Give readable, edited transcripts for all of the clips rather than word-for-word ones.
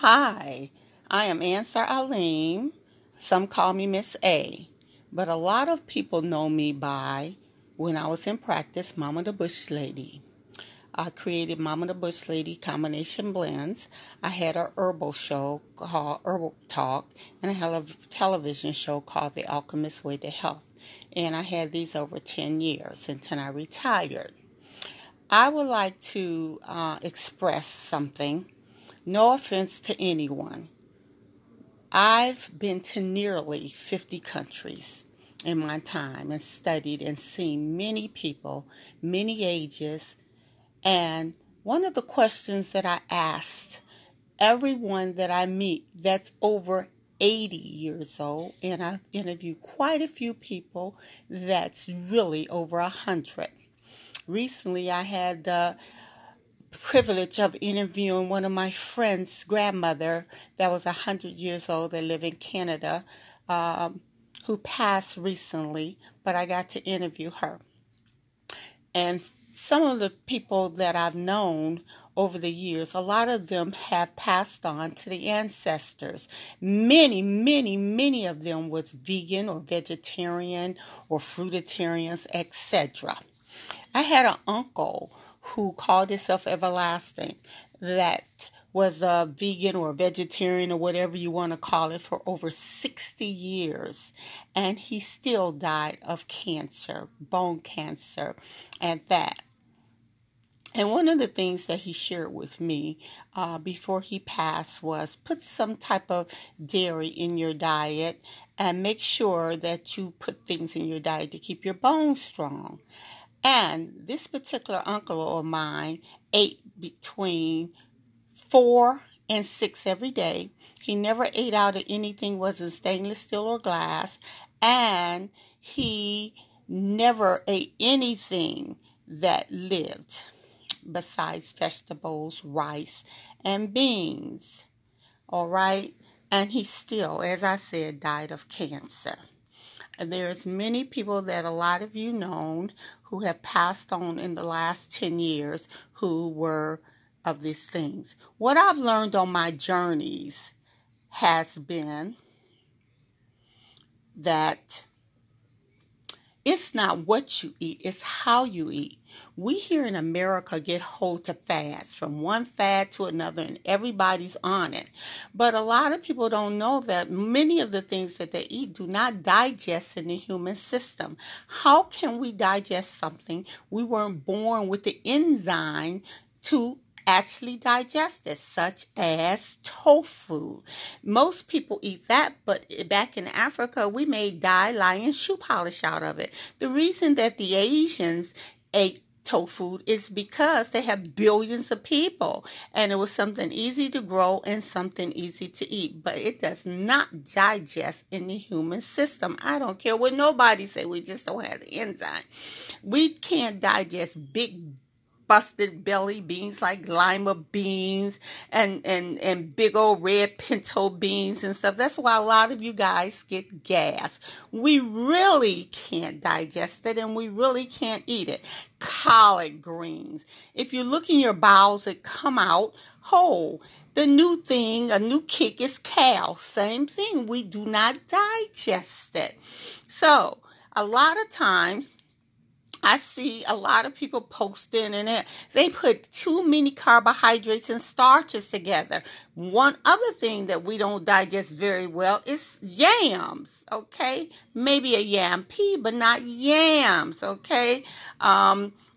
Hi, I am Ansar Aleem. Some call me Miss A, but a lot of people know me by, when I was in practice, Mama the Bush Lady. I created Mama the Bush Lady combination blends. I had a herbal show called Herbal Talk, and I had a television show called The Alchemist's Way to Health. And I had these over 10 years until I retired. I would like to express something. No offense to anyone. I've been to nearly 50 countries in my time and studied and seen many people, many ages. And one of the questions that I asked everyone that I meet that's over 80 years old, and I've interviewed quite a few people that's really over 100. Recently, I had the privilege of interviewing one of my friend's grandmother that was 100 years old that lived in Canada, who passed recently, but I got to interview her. And some of the people that I've known over the years, a lot of them have passed on to the ancestors. Many of them was vegan or vegetarian or fruitarians, etc. I had an uncle who called himself Everlasting that was a vegan or vegetarian or whatever you want to call it for over 60 years. And he still died of cancer, bone cancer, and that. And one of the things that he shared with me before he passed was put some type of dairy in your diet and make sure that you put things in your diet to keep your bones strong. And this particular uncle of mine ate between 4 and 6 every day. He never ate out of anything was in stainless steel or glass. And he never ate anything that lived besides vegetables, rice, and beans. All right? And he still, as I said, died of cancer. There's many people that a lot of you known who have passed on in the last 10 years who were of these things. What I've learned on my journeys has been that it's not what you eat, it's how you eat. We here in America get hold to fads, from one fad to another, and everybody's on it. But a lot of people don't know that many of the things that they eat do not digest in the human system. How can we digest something we weren't born with the enzyme to actually digest it, such as tofu? Most people eat that, but back in Africa, we made dye, lye, and shoe polish out of it. The reason that the Asians ate tofu is because they have billions of people, and it was something easy to grow and something easy to eat, but it does not digest in the human system. I don't care what nobody say, we just don't have the enzyme. We can't digest big busted belly beans like lima beans and big old red pinto beans and stuff. That's why a lot of you guys get gas. We really can't digest it, and we really can't eat it. Collard greens. If you look in your bowels, it come out whole. The new thing, a new kick is kale. Same thing. We do not digest it. So a lot of times I see a lot of people posting and they put too many carbohydrates and starches together. One other thing that we don't digest very well is yams, okay? Maybe a yam pea, but not yams, okay?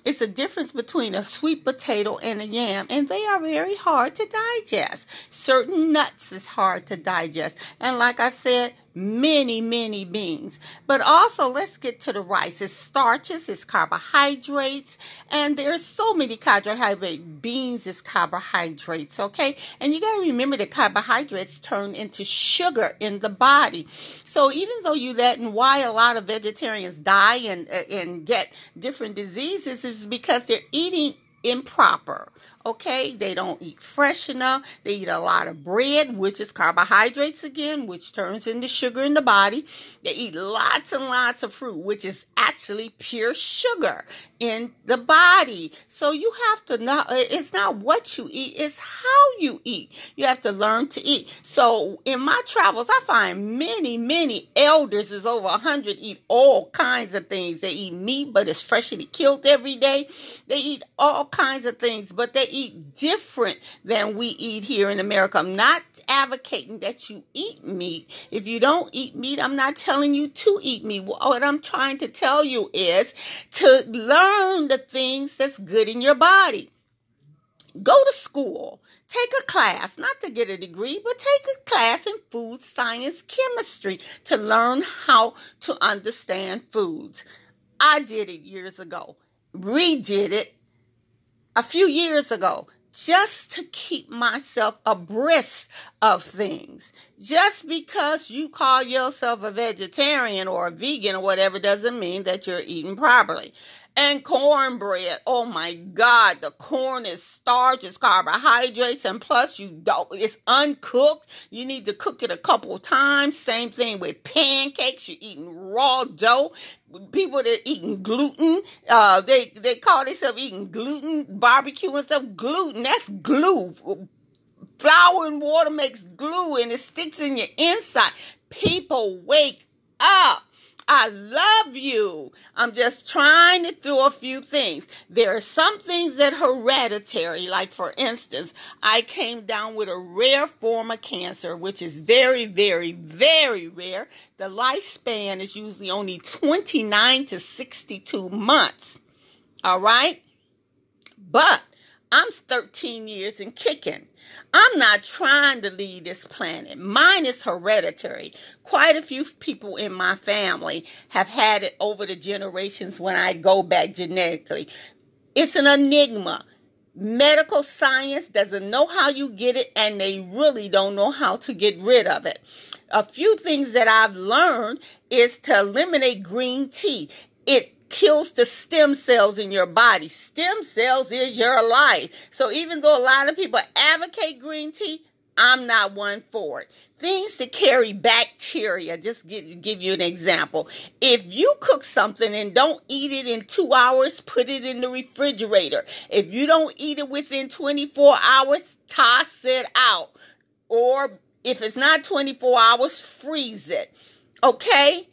It's a difference between a sweet potato and a yam, and they are very hard to digest. Certain nuts is hard to digest. And like I said, many beans. But also, let's get to the rice. It's starches, it's carbohydrates, and there's so many carbohydrates. Beans is carbohydrates, okay? And you got to remember that carbohydrates turn into sugar in the body. So even though and why a lot of vegetarians die and get different diseases is because they're eating improper, Okay, they don't eat fresh enough. They eat a lot of bread, which is carbohydrates again, which turns into sugar in the body. They eat lots and lots of fruit, which is actually pure sugar in the body. So you have to know, it's not what you eat, it's how you eat. You have to learn to eat. So in my travels, I find many elders is over 100 eat all kinds of things. They eat meat, but it's freshly killed every day. They eat all kinds of things, but they eat different than we eat here in America. I'm not advocating that you eat meat. If you don't eat meat, I'm not telling you to eat meat. What I'm trying to tell you is to learn the things that's good in your body. Go to school. Take a class, not to get a degree, but take a class in food science chemistry to learn how to understand foods. I did it years ago. Redid it a few years ago just to keep myself abreast of things. Just because you call yourself a vegetarian or a vegan or whatever doesn't mean that you're eating properly. And cornbread, oh my God, the corn is starch, it's carbohydrates, and plus it's uncooked. You need to cook it a couple times. Same thing with pancakes. You're eating raw dough. People that are eating gluten, they call themselves eating gluten, barbecue and stuff. Gluten, that's glue. Flour and water makes glue and it sticks in your inside. People, wake up. I love you. I'm just trying to do a few things. There are some things that are hereditary. Like, for instance, I came down with a rare form of cancer, which is very rare. The lifespan is usually only 29 to 62 months. All right? But I'm 13 years and kicking. I'm not trying to leave this planet. Mine is hereditary. Quite a few people in my family have had it over the generations when I go back genetically. It's an enigma. Medical science doesn't know how you get it, and they really don't know how to get rid of it. A few things that I've learned is to eliminate green tea. It kills the stem cells in your body. Stem cells is your life. So even though a lot of people advocate green tea, I'm not one for it. Things that carry bacteria, just give you an example. If you cook something and don't eat it in 2 hours, put it in the refrigerator. If you don't eat it within 24 hours, toss it out. Or if it's not 24 hours, freeze it. Okay?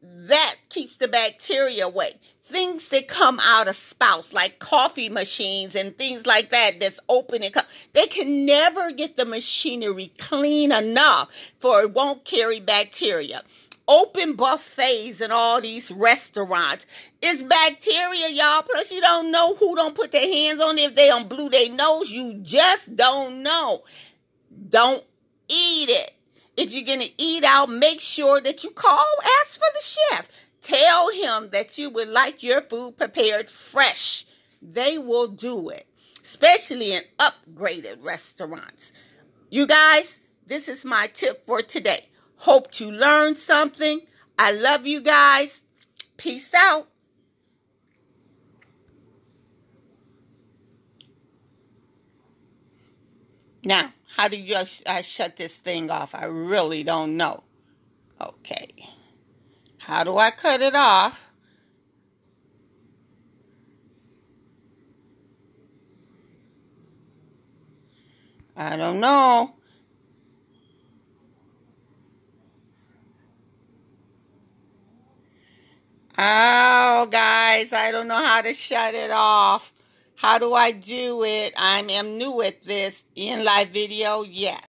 That keeps the bacteria away. Things that come out of spouts, like coffee machines and things like that, that's open and they can never get the machinery clean enough for it won't carry bacteria. Open buffets and all these restaurants, it's bacteria, y'all. Plus, you don't know who don't put their hands on it. If they don't blew their nose, you just don't know. Don't eat it. If you're going to eat out, make sure that you ask for the chef. Tell him that you would like your food prepared fresh. They will do it, especially in upgraded restaurants. You guys, this is my tip for today. Hope you learned something. I love you guys. Peace out. Now, how do I shut this thing off? I really don't know. Okay. How do I cut it off? I don't know. Oh, guys, I don't know how to shut it off. How do I do it? I am new at this. In live video, yes.